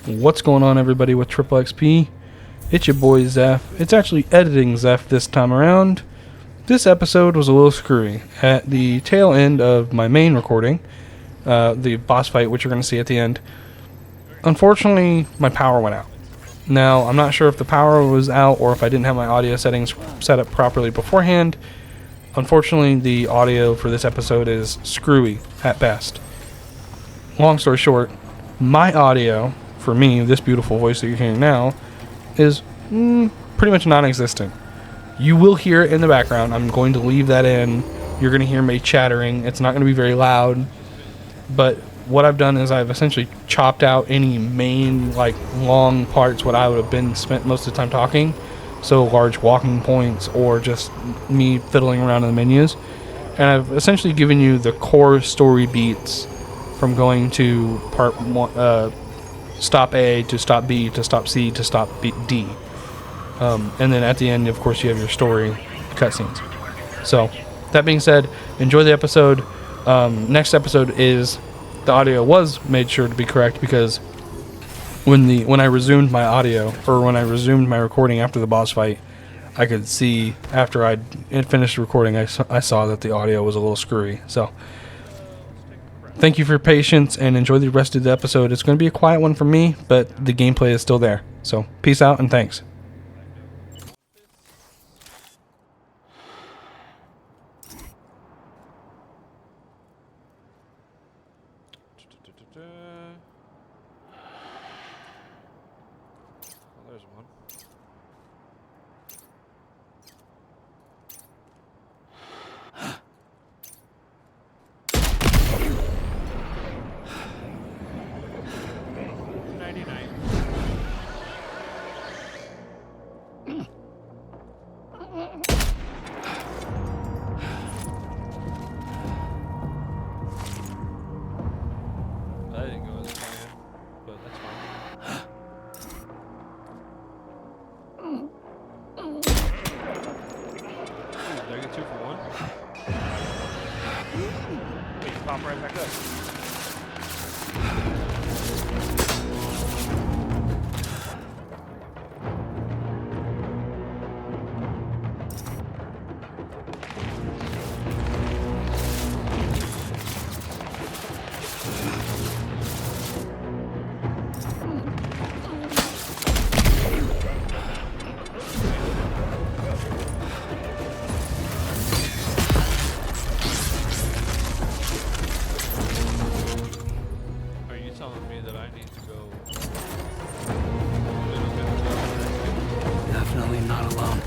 What's going on, everybody, with Kmplxity? It's your boy Zeph. It's actually editing Zeph this time around. This episode was a little screwy. At the tail end of my main recording, the boss fight, which you're going to see at the end, unfortunately, my power went out. Now, I'm not sure if the power was out or if I didn't have my audio settings set up properly beforehand. Unfortunately, the audio for this episode is screwy at best. Long story short, my audio, for me, this beautiful voice that you're hearing now, is pretty much non-existent. You will hear it in the background. I'm going to leave that in. You're going to hear me chattering. It's not going to be very loud. But what I've done is I've essentially chopped out any main, long parts, what I would have been spent most of the time talking. So large walking points or just me fiddling around in the menus. And I've essentially given you the core story beats from going to part one, stop A to stop B to stop C to stop D. And then at the end, of course, you have your story cutscenes. So, that being said, enjoy the episode. Next episode is, the audio was made sure to be correct because when I resumed my audio, or when I resumed my recording after the boss fight, I could see, after I'd finished recording, I saw that the audio was a little screwy. So, thank you for your patience and enjoy the rest of the episode. It's going to be a quiet one for me, but the gameplay is still there. So, peace out and thanks. Well, there's one. That didn't go as planned, but that's fine. Did I get 2 for 1? Wait, pop right back up. Are you telling me that I need to go a little bit more? Definitely not alone.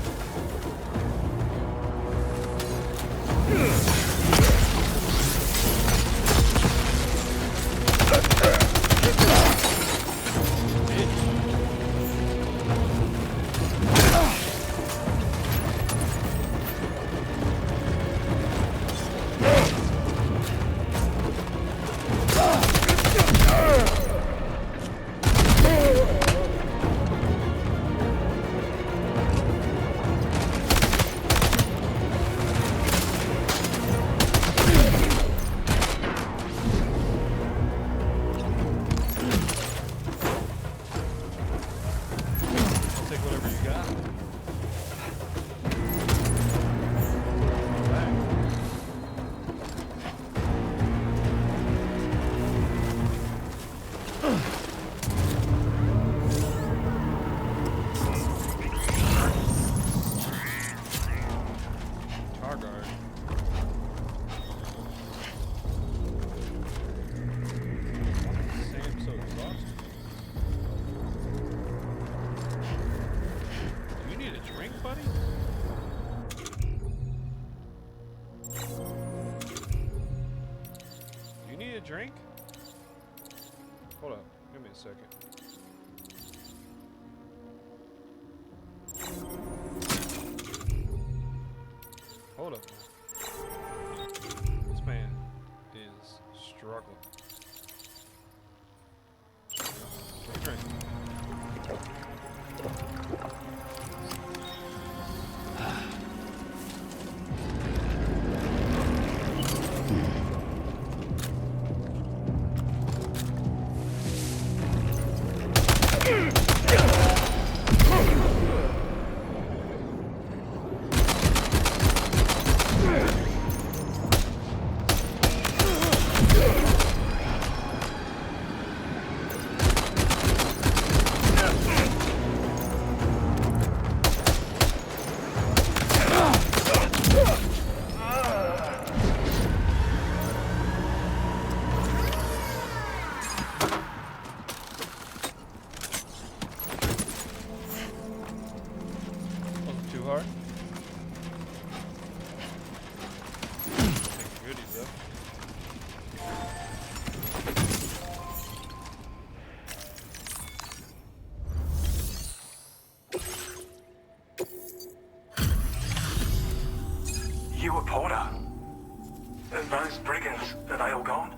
I'll take whatever you got. Car guard. Sam's so exhausted. Do you need a drink, buddy? You need a drink? Hold up. Give me a second. Hold up, man. This man is struggling. Drink. Wasn't too hard. Take goodies though. You a Porter? And those brigands, are they all gone?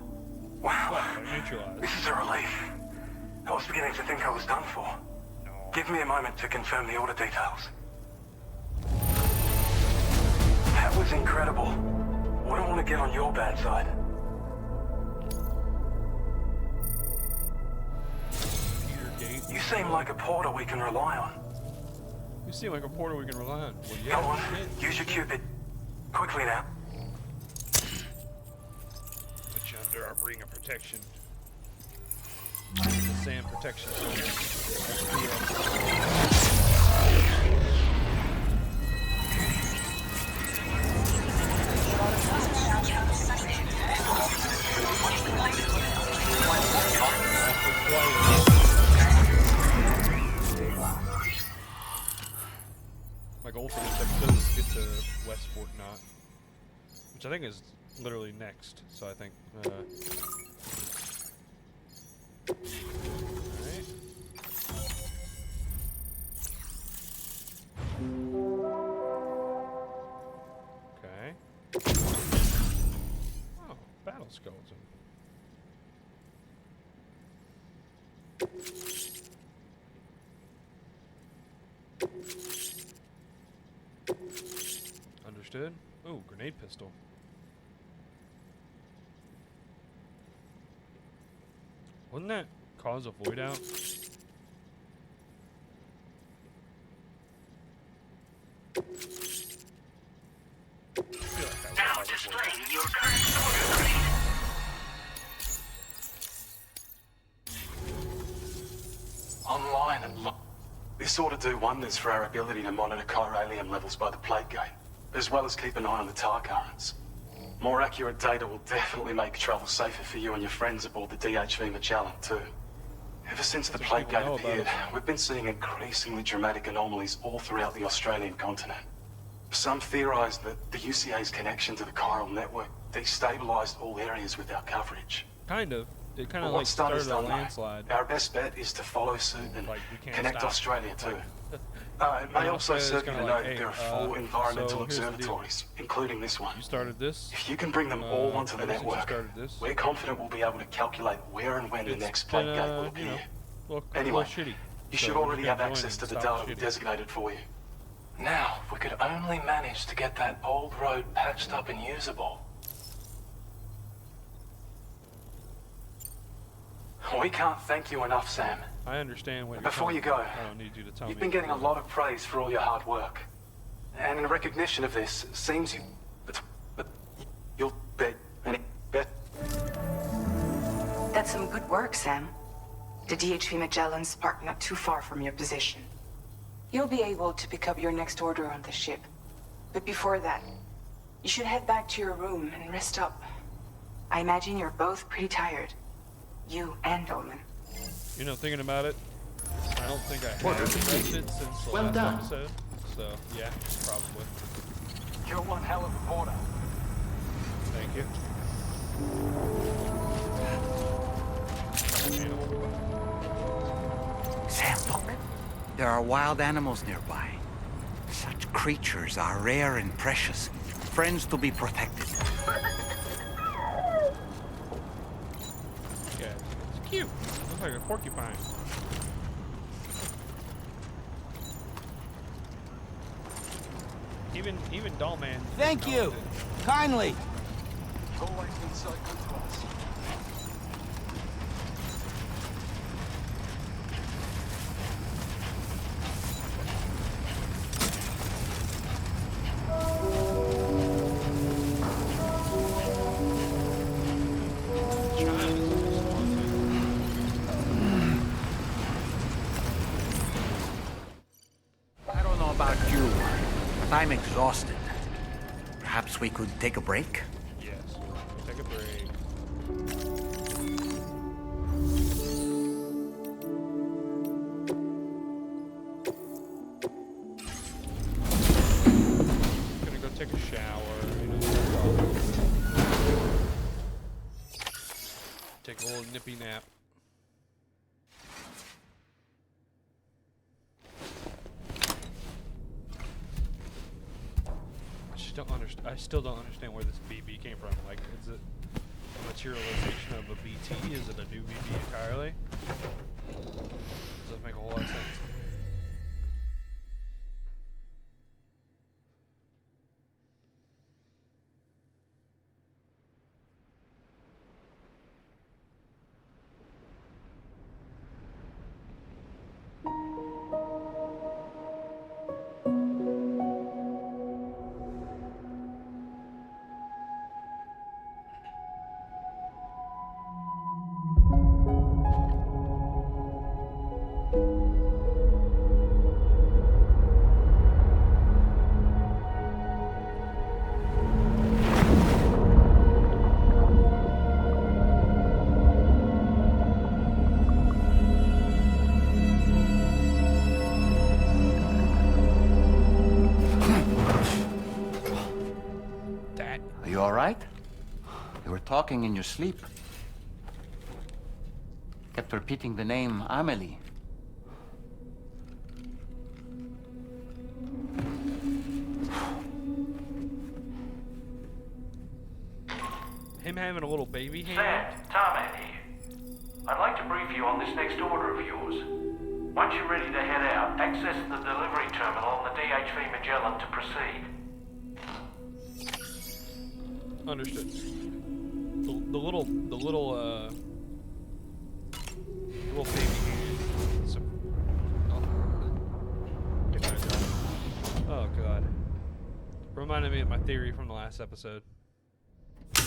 Wow. Well, neutralized. This is a relief. I was beginning to think I was done for. No. Give me a moment to confirm the order details. That was incredible. Wouldn't want to get on your bad side. Peter Gate. You seem like a Porter we can rely on. You seem like a porter we can rely on. Well, yeah. Come on, shit. use your Cupid. Quickly now. Put you under our ring of protection. The Sam protection. My goal for this episode is to get to Westport Knot, which I think is literally next. So I think. Alright. Okay. Oh, battle skeleton. Understood. Ooh, grenade pistol. Wouldn't that cause a void out? Now displaying your current order grade. Online and this ought to do wonders for our ability to monitor chiralium levels by the plague gate, as well as keep an eye on the tar currents. More accurate data will definitely make travel safer for you and your friends aboard the DHV Magellan too. Ever since the plague gate appeared, we've been seeing increasingly dramatic anomalies all throughout the Australian continent. Some theorise that the UCA's connection to the chiral network destabilised all areas with our coverage. Kind of. It kind But of like what's done started is a done, landslide. mate. Our best bet is to follow suit and Like, we can't connect stop. Australia too. It may also serve you to know that there are 4 environmental so here's the deal. observatories, including this one. You started this. If you can bring them all onto the ever since you network, started this. we're confident we'll be able to calculate where and when the It's next plague been, gate will you appear. know, a Anyway, little shitty. You So should we're already just have gonna join access to and the stop data we shitty. designated for you. Now, if we could only manage to get that old road patched up and usable. We can't thank you enough, Sam. I understand what you're Before telling you me. go, I don't need you to tell You've me. been getting a lot of praise for all your hard work. And in recognition of this, it seems you... But you'll bet... bet... That's some good work, Sam. The DHV Magellan's parked not too far from your position. You'll be able to pick up your next order on the ship. But before that, you should head back to your room and rest up. I imagine you're both pretty tired. You and Dolman. You know, thinking about it, I don't think I have rested since the last episode. So, yeah, probably. You're one hell of a porter. Thank you. Sam, look. There are wild animals nearby. Such creatures are rare and precious. Friends to be protected. Yeah, it's cute. Looks like a porcupine. Even Dollman. Thank you. Kindly. Always been so good to us. I'm exhausted. Perhaps we could take a break? Yes. We'll take a break. Gonna go take a shower. Take a little nippy nap. I still don't understand where this BB came from. Like, is it a materialization of a BT? Is it a new BB entirely? Doesn't make a whole lot of sense. Are you all right? You were talking in your sleep. Kept repeating the name Amelie. Him having a little baby hand? Sam, Tarman here. I'd like to brief you on this next order of yours. Once you're ready to head out, access the delivery terminal on the DHV Magellan to proceed. Understood. The little baby hand. Oh god. Reminded me of my theory from the last episode. On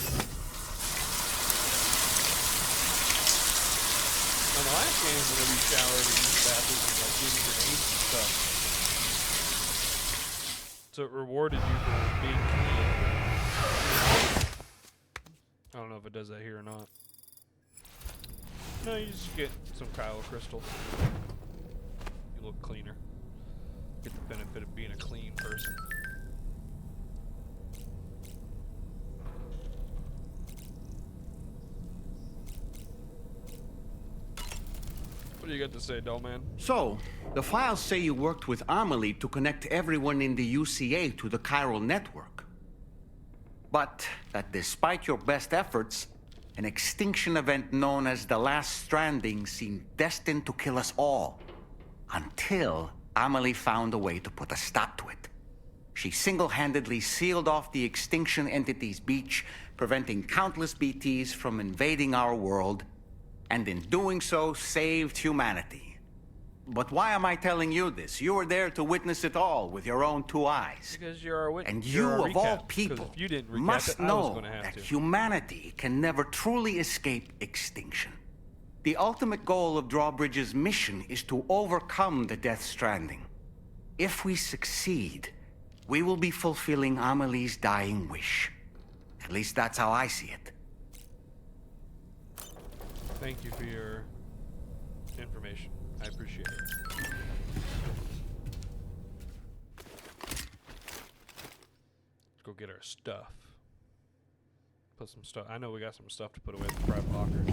the last game, whenever you showered and used the bathroom, it was like giving grenades and stuff. So it rewarded you for being clean. I don't know if it does that here or not. No, you just get some Kylo crystals. You look cleaner. Get the benefit of being a clean person. What do you got to say, doll man? So, the files say you worked with Amelie to connect everyone in the UCA to the chiral network. But that despite your best efforts, an extinction event known as the Last Stranding seemed destined to kill us all. Until Amelie found a way to put a stop to it. She single-handedly sealed off the extinction entity's beach, preventing countless BTs from invading our world, and in doing so, saved humanity. But why am I telling you this? You were there to witness it all with your own two eyes. Because you're our witness. And you, of all people, if you didn't recap must it, I was know gonna have that to. humanity can never truly escape extinction. The ultimate goal of Drawbridge's mission is to overcome the Death Stranding. If we succeed, we will be fulfilling Amelie's dying wish. At least that's how I see it. Thank you for your information. I appreciate it. Let's go get our stuff. Put some stuff. I know we got some stuff to put away in the private locker.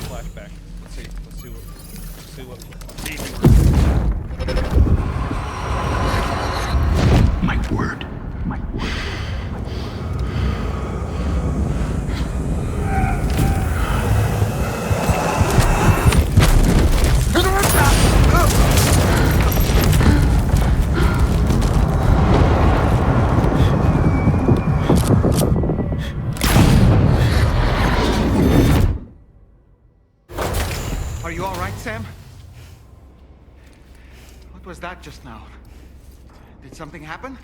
Flashback. Let's see what. My word. Are you all right, Sam? What was that just now? Did something happen?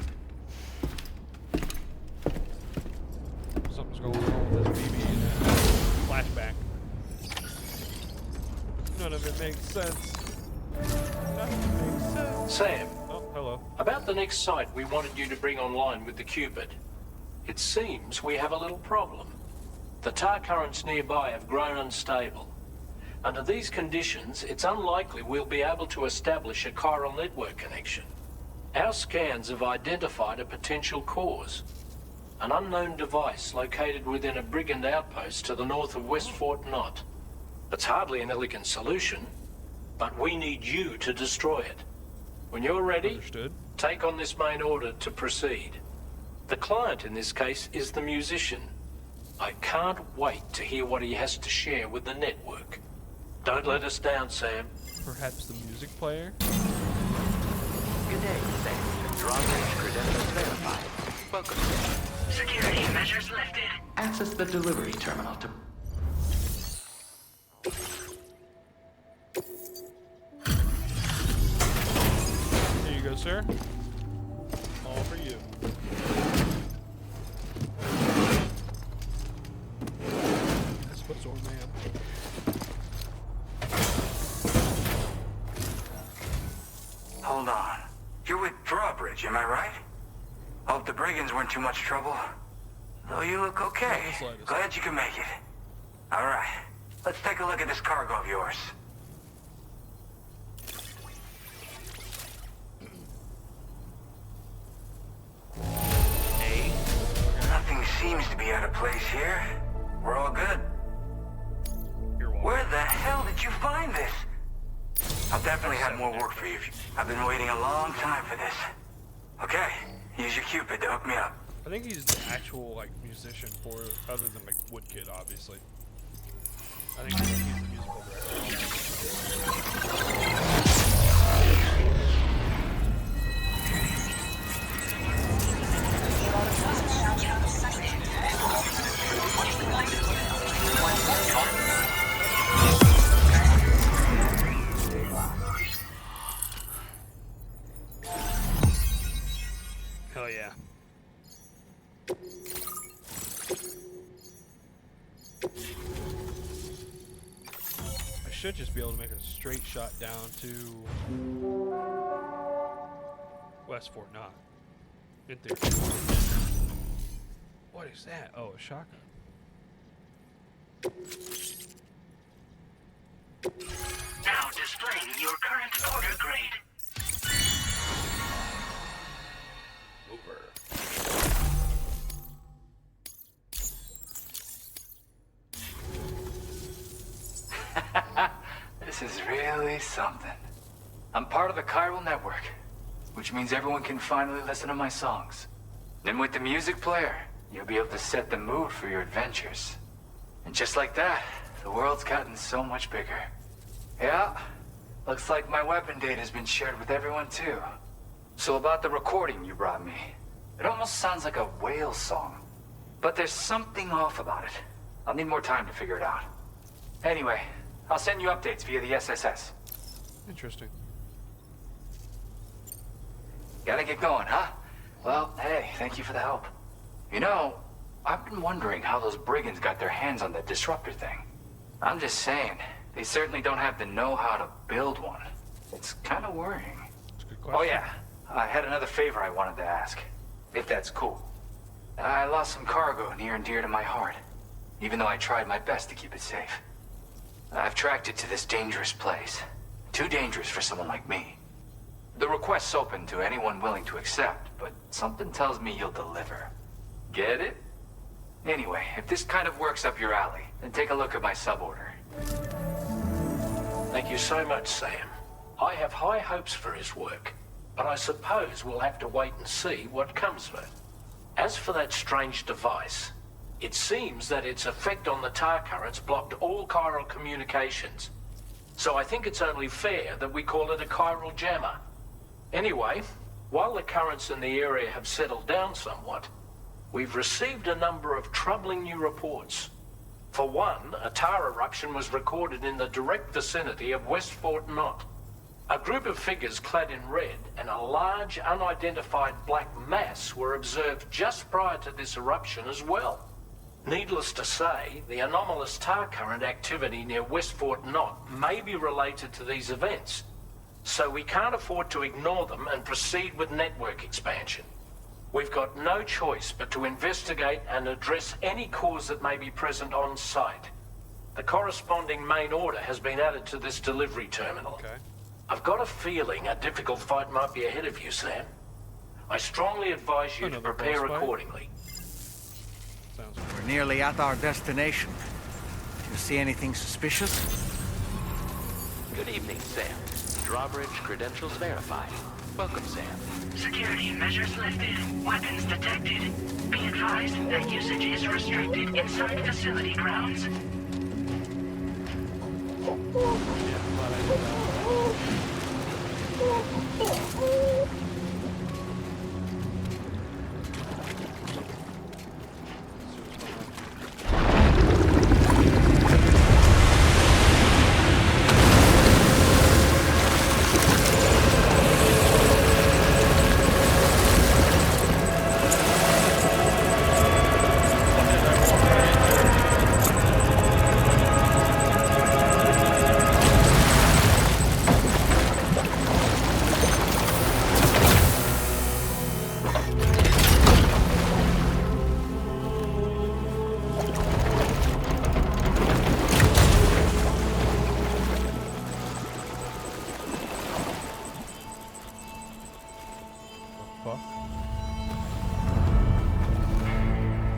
Something's going on with this BB in that flashback. None of it makes sense. Nothing makes sense. Sam, Oh. hello. About the next site we wanted you to bring online with the Cupid. It seems we have a little problem. The tar currents nearby have grown unstable. Under these conditions, it's unlikely we'll be able to establish a chiral network connection. Our scans have identified a potential cause. An unknown device located within a brigand outpost to the north of West Fort Knot. It's hardly an elegant solution, but we need you to destroy it. When you're ready, Understood. take on this main order to proceed. The client in this case is the musician. I can't wait to hear what he has to share with the network. Don't let us down, Sam. Perhaps the music player? Good day, Sam. Drawbridge credentials verified. Welcome. Security measures lifted. Access the delivery terminal to... There you go, sir. All for you. I suppose, old man. Hold on. You're with Drawbridge, am I right? Hope the brigands weren't too much trouble. Though you look okay. Glad you can make it. Alright. Let's take a look at this cargo of yours. Hey. Nothing seems to be out of place here. We're all good. You're welcome. Where the hell did you find this? I'll definitely have more work for you. I've been waiting a long time for this. Okay, use your Cupid to hook me up. I think he's the actual, like, musician for, other than, like, Woodkid, obviously. I think he's the musical Hell yeah. I should just be able to make a straight shot down to West Fort Knot. In theory. What is that? Oh, a shotgun. Now displaying your current order grade. Over. This is really something. I'm part of the chiral network, which means everyone can finally listen to my songs. Then with the music player, you'll be able to set the mood for your adventures. And just like that, the world's gotten so much bigger. Yeah, looks like my weapon data has been shared with everyone too. So about the recording you brought me, it almost sounds like a whale song. But there's something off about it. I'll need more time to figure it out. Anyway, I'll send you updates via the SSS. Interesting. Gotta get going, huh? Well, hey, thank you for the help. You know, I've been wondering how those brigands got their hands on that disruptor thing. I'm just saying, they certainly don't have the know-how to build one. It's kind of worrying. That's a good question. Oh yeah, I had another favor I wanted to ask, if that's cool. I lost some cargo near and dear to my heart, even though I tried my best to keep it safe. I've tracked it to this dangerous place. Too dangerous for someone like me. The request's open to anyone willing to accept, but something tells me you'll deliver. Get it? Anyway, if this kind of works up your alley, then take a look at my suborder. Thank you so much, Sam. I have high hopes for his work, but I suppose we'll have to wait and see what comes of it. As for that strange device, it seems that its effect on the tar currents blocked all chiral communications. So I think it's only fair that we call it a chiral jammer. Anyway, while the currents in the area have settled down somewhat, we've received a number of troubling new reports. For one, a tar eruption was recorded in the direct vicinity of West Fort Knot. A group of figures clad in red and a large unidentified black mass were observed just prior to this eruption as well. Needless to say, the anomalous tar current activity near West Fort Knot may be related to these events. so we can't afford to ignore them and proceed with network expansion. We've got no choice but to investigate and address any cause that may be present on site. The corresponding main order has been added to this delivery terminal. Okay. I've got a feeling a difficult fight might be ahead of you, Sam. I strongly advise you to Another prepare boss fight? accordingly. Sounds We're nearly at our destination. Do you see anything suspicious? Good evening, Sam. Drawbridge credentials verified. Welcome, Sam. Security measures lifted. Weapons detected. Be advised that usage is restricted inside facility grounds. fuck.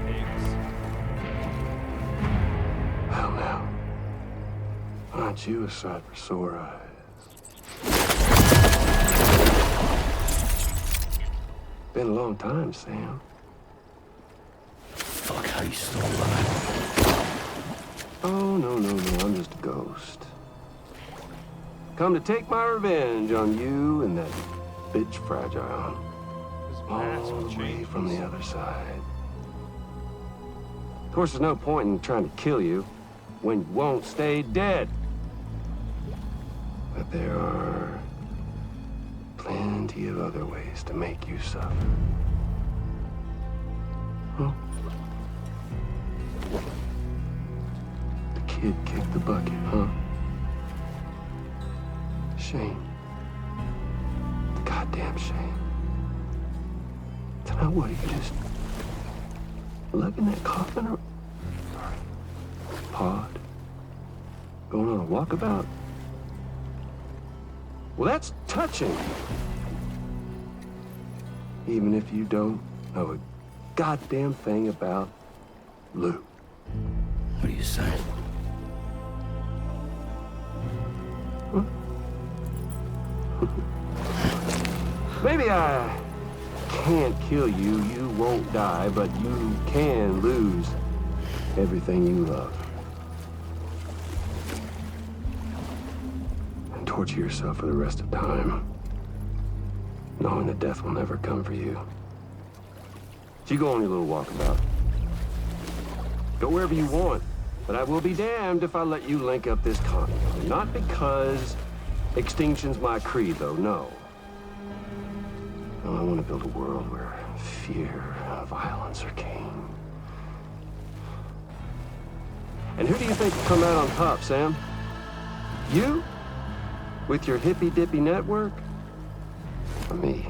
Higgs. Well now, aren't you a sight for sore eyes? Been a long time, Sam. Fuck, how you still alive? Oh, no, I'm just a ghost. Come to take my revenge on you and that bitch Fragile. His All mask the way changes. from the other side. Of course, there's no point in trying to kill you when you won't stay dead. But there are plenty of other ways to make you suffer. Huh? The kid kicked the bucket, huh? Shame. Goddamn shame. So now what, you just lugging that coffin or pod? Going on a walkabout? Well, that's touching. Even if you don't know a goddamn thing about Lou. What are you saying? Huh? Maybe I can't kill you, you won't die, but you can lose everything you love. And torture yourself for the rest of time, knowing that death will never come for you. So you go on your little walkabout. Go wherever you want, but I will be damned if I let you link up this continent. Not because extinction's my creed, though, no. No, I want to build a world where fear and violence are king. And who do you think will come out on top, Sam? You? With your hippy-dippy network? Or me?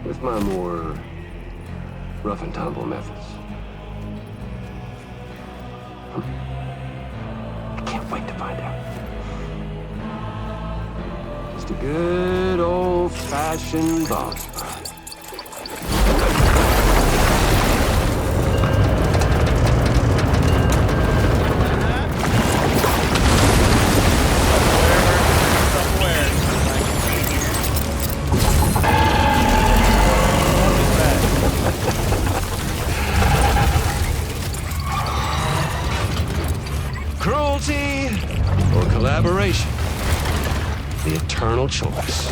With my more rough and tumble methods? I can't wait to find out. Just a good old-fashioned boss fight. Cruelty or collaboration? The eternal choice.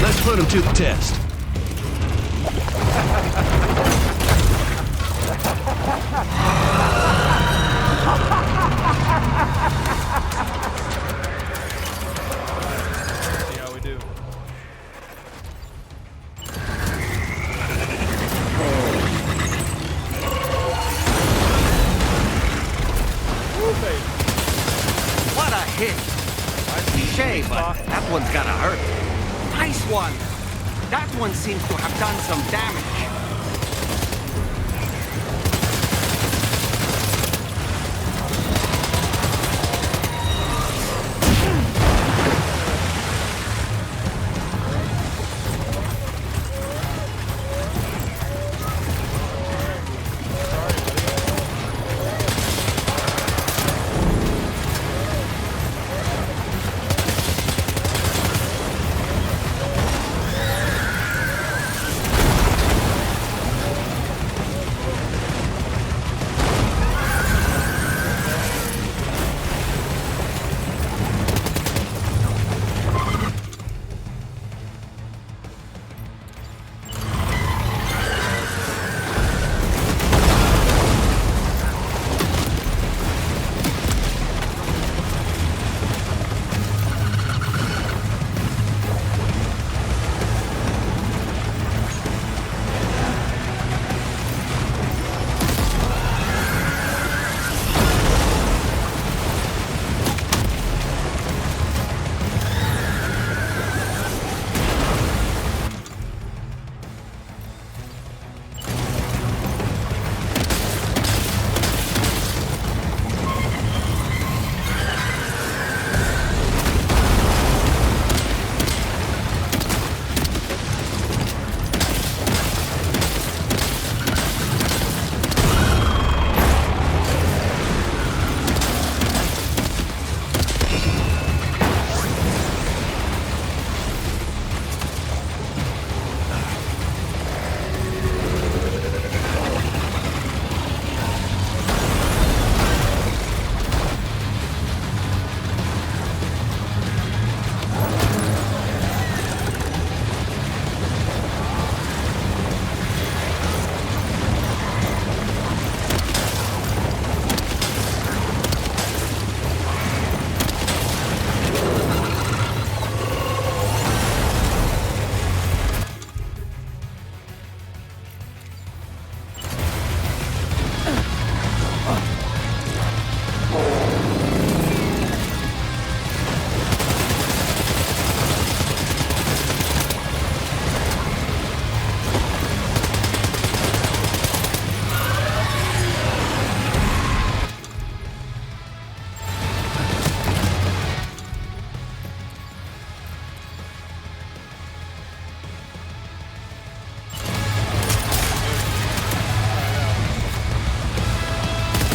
Let's put him to the test. See how we do. What a hit! I cliche, but that one's gotta hurt. Nice one! That one seems to have done some damage.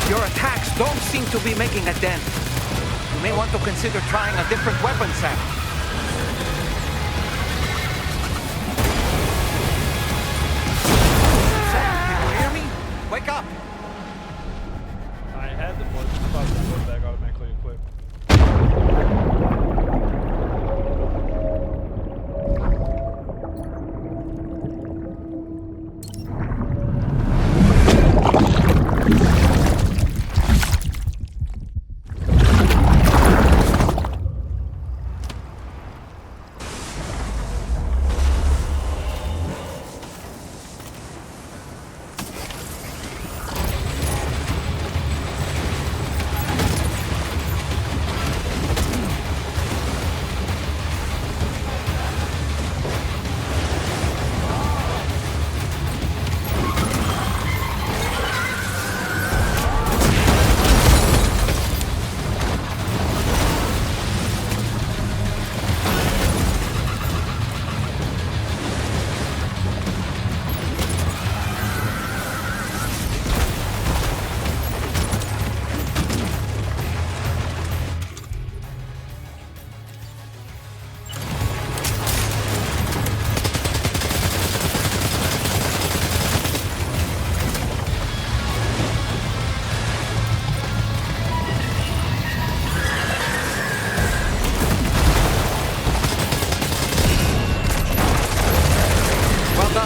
Your attacks don't seem to be making a dent. You may want to consider trying a different weapon, Sam. Sam, can you hear me? Wake up! I had the blood bag automatically equipped.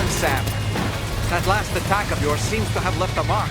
Sam. That last attack of yours seems to have left a mark.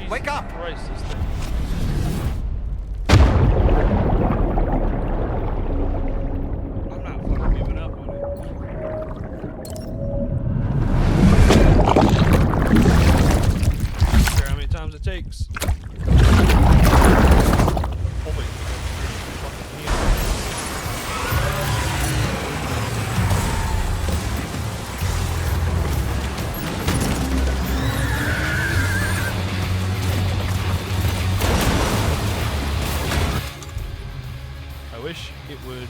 Jesus wake up! Christ, this thing. I'm not fucking giving up on it. I don't care how many times it takes. Holy fucking heal. I wish it would.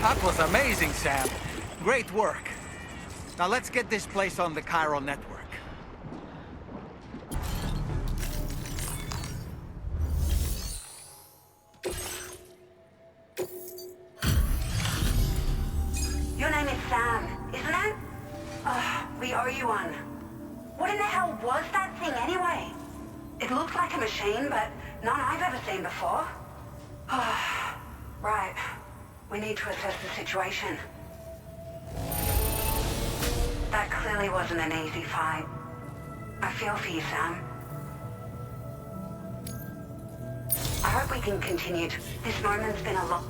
That was amazing, Sam. Great work. Now let's get this place on the chiral network. Your name is Sam, isn't it? We owe you one. What in the hell was that thing anyway? It looked like a machine, but none I've ever seen before. Right. We need to assess the situation. That clearly wasn't an easy fight. I feel for you, Sam. I hope we can continue to... This moment's been a lot...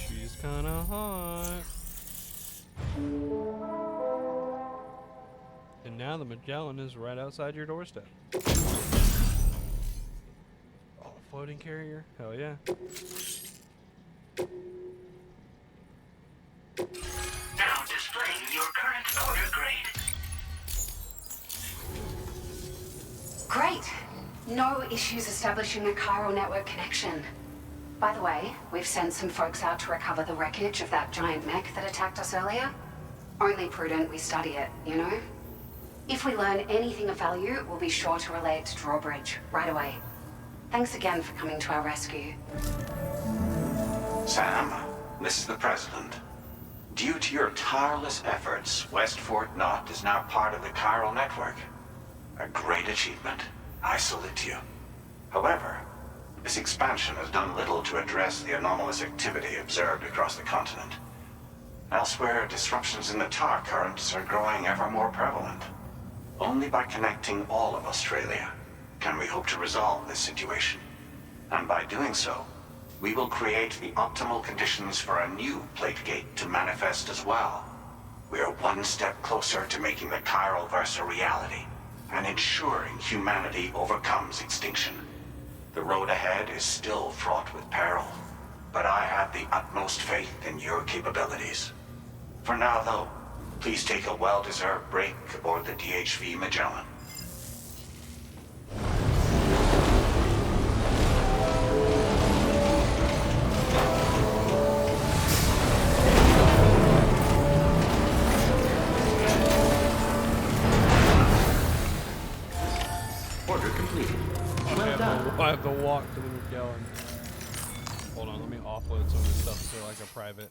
She's kinda hot. And now the Magellan is right outside your doorstep. Oh, floating carrier? Hell yeah. Now displaying your current order grade. Great. No issues establishing a chiral network connection. By the way, we've sent some folks out to recover the wreckage of that giant mech that attacked us earlier. Only prudent we study it, you know? If we learn anything of value, we'll be sure to relay it to Drawbridge right away. Thanks again for coming to our rescue. Sam, this is the President. Due to your tireless efforts, West Fort Knot is now part of the chiral network. A great achievement. I salute you. However, this expansion has done little to address the anomalous activity observed across the continent. Elsewhere, disruptions in the tar currents are growing ever more prevalent. Only by connecting all of Australia can we hope to resolve this situation. And by doing so, we will create the optimal conditions for a new plate gate to manifest as well. We are one step closer to making the chiral verse a reality and ensuring humanity overcomes extinction. The road ahead is still fraught with peril, but I have the utmost faith in your capabilities. For now, though, please take a well-deserved break aboard the DHV Magellan. Order completed. Well done. I have to walk to the Magellan. Hold on, let me offload some of this stuff to like a private.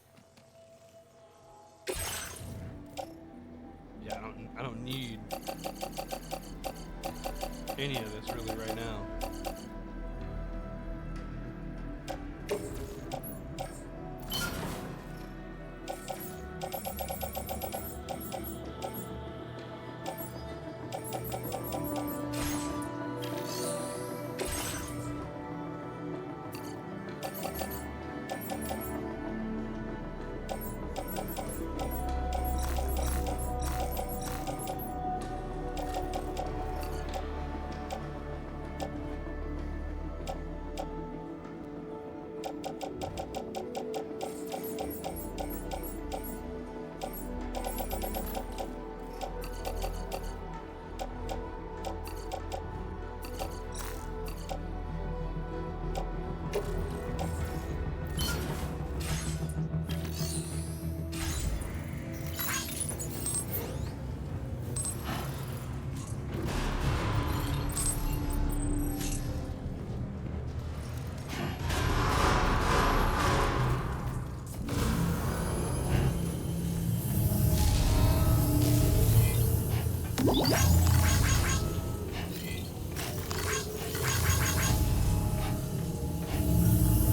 Yeah, I don't need any of this really right now.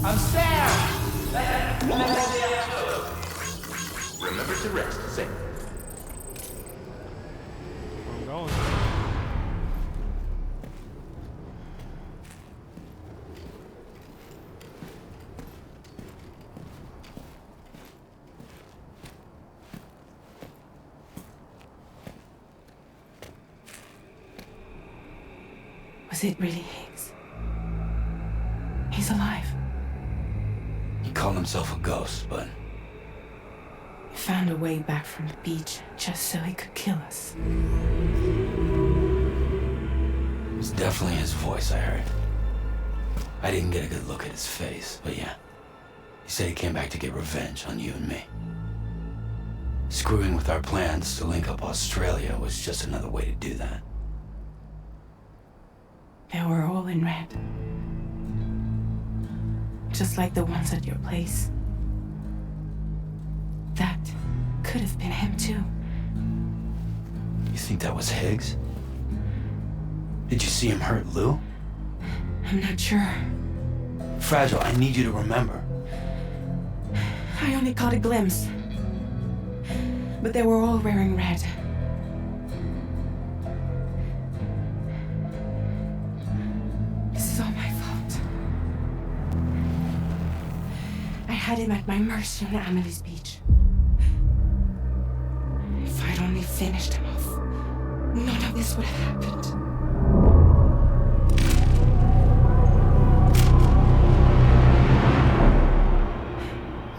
I'm Sam! Remember to rest, Sam. I'm going. Was it really Higgs? He's alive. He called himself a ghost, but He found a way back from the beach just so he could kill us. it was definitely his voice I heard. I didn't get a good look at his face, but yeah. He said he came back to get revenge on you and me. Screwing with our plans to link up Australia was just another way to do that. They were all in red. Just like the ones at your place. That could have been him too. You think that was Higgs? Did you see him hurt Lou? I'm not sure. Fragile, I need you to remember. I only caught a glimpse. But they were all wearing red. This is all my fault. I had him at my mercy on Amelie's beach. If I'd only finished him off, none of this would have happened.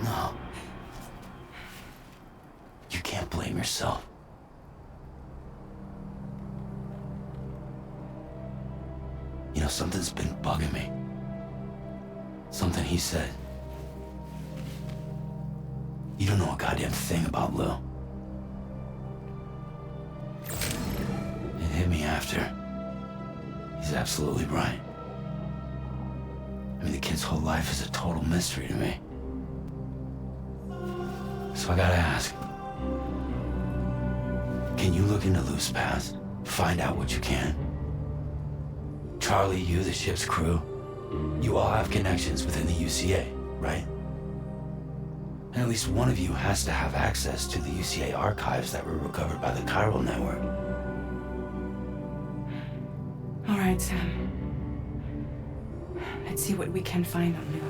No. You can't blame yourself. You know, something's been bugging me. Something he said. You don't know a goddamn thing about Lou. It hit me after. He's absolutely right. I mean, the kid's whole life is a total mystery to me. So I gotta ask, can you look into Loose Paths, find out what you can? Charlie, you, the ship's crew, you all have connections within the UCA, right? And at least one of you has to have access to the UCA archives that were recovered by the Chiral Network. All right, Sam. Let's see what we can find on Lou.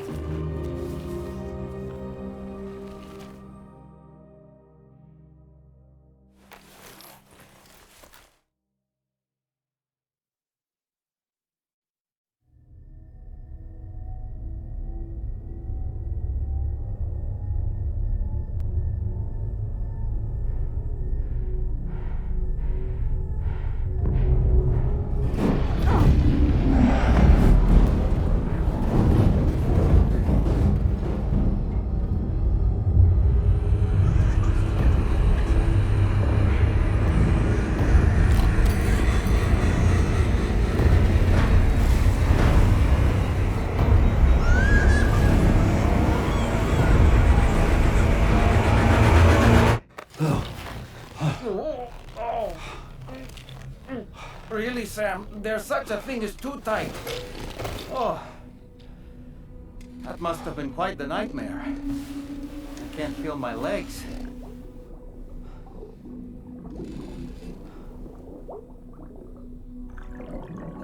Really, Sam? There's such a thing as too tight. Oh. That must have been quite the nightmare. I can't feel my legs.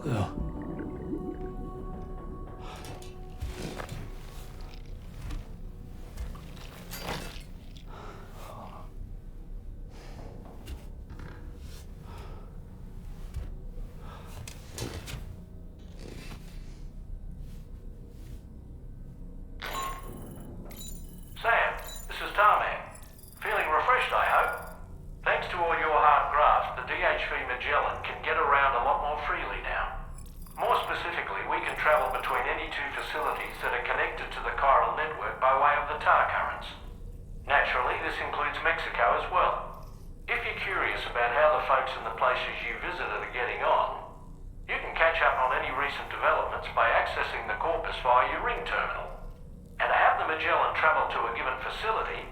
Lou. Sam, this is Tarman. Feeling refreshed, I hope? Thanks to all your hard graft, the DHV Magellan can get around a lot more freely now. More specifically, we can travel between any two facilities that are connected to the chiral network by way of the tar currents. Naturally, this includes Mexico as well. If you're curious about how the folks in the places you visited are getting on, you can catch up on any recent developments by accessing the corpus via your ring terminal. And to have the Magellan travel to a given facility,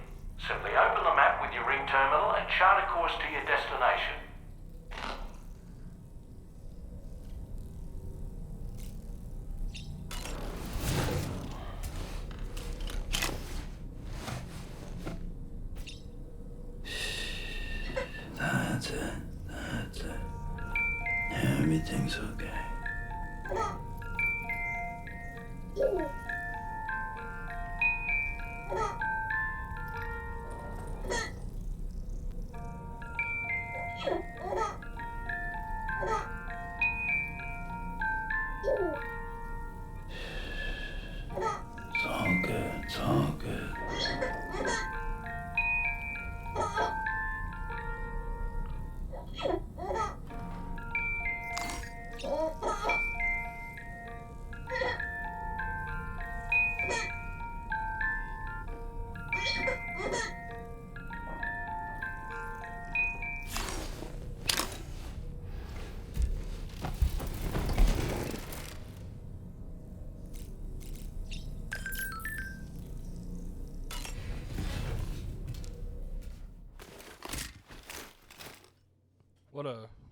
simply open the map with your ring terminal and chart a course to your destination. That's it. That's it. Everything's okay. It's all good. It's all good.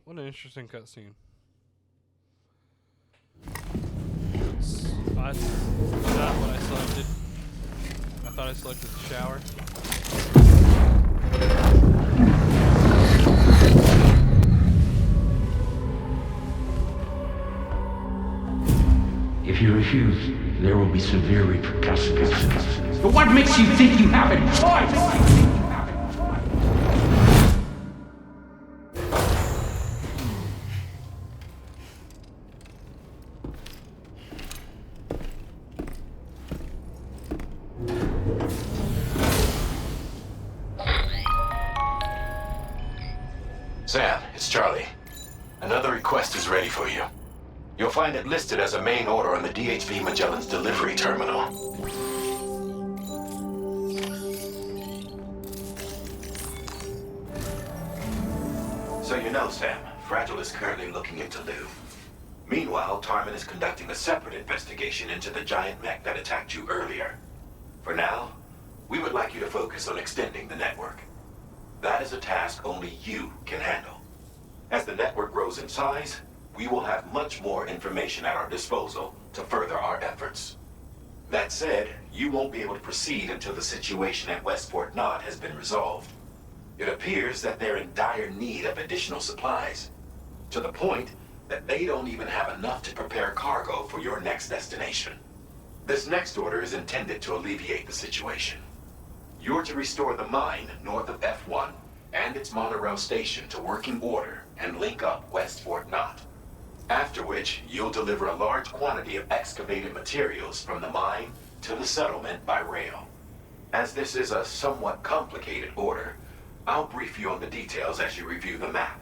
What an interesting cutscene. Not what I selected. I thought I selected the shower. If you refuse, there will be severe repercussions. But what makes you think you have a choice? Sam, it's Charlie. Another request is ready for you. You'll find it listed as a main order on the DHV Magellan's delivery terminal. So you know, Sam, Fragile is currently looking into Lou. Meanwhile, Tarman is conducting a separate investigation into the giant mech that attacked you earlier. For now, we would like you to focus on extending the network. That is a task only you can handle. As the network grows in size, we will have much more information at our disposal to further our efforts. That said, you won't be able to proceed until the situation at Westport Knot has been resolved. It appears that they're in dire need of additional supplies, to the point that they don't even have enough to prepare cargo for your next destination. This next order is intended to alleviate the situation. You're to restore the mine north of F1 and its monorail station to working order and link up Westport Knot. After which, you'll deliver a large quantity of excavated materials from the mine to the settlement by rail. As this is a somewhat complicated order, I'll brief you on the details as you review the map.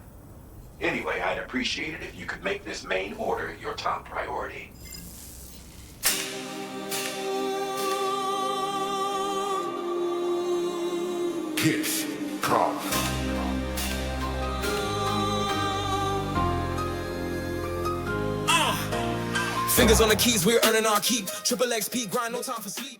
Anyway, I'd appreciate it if you could make this main order your top priority. Kiss, call. Fingers on the keys, we're earning our keep. Triple XP, grind, no time for sleep.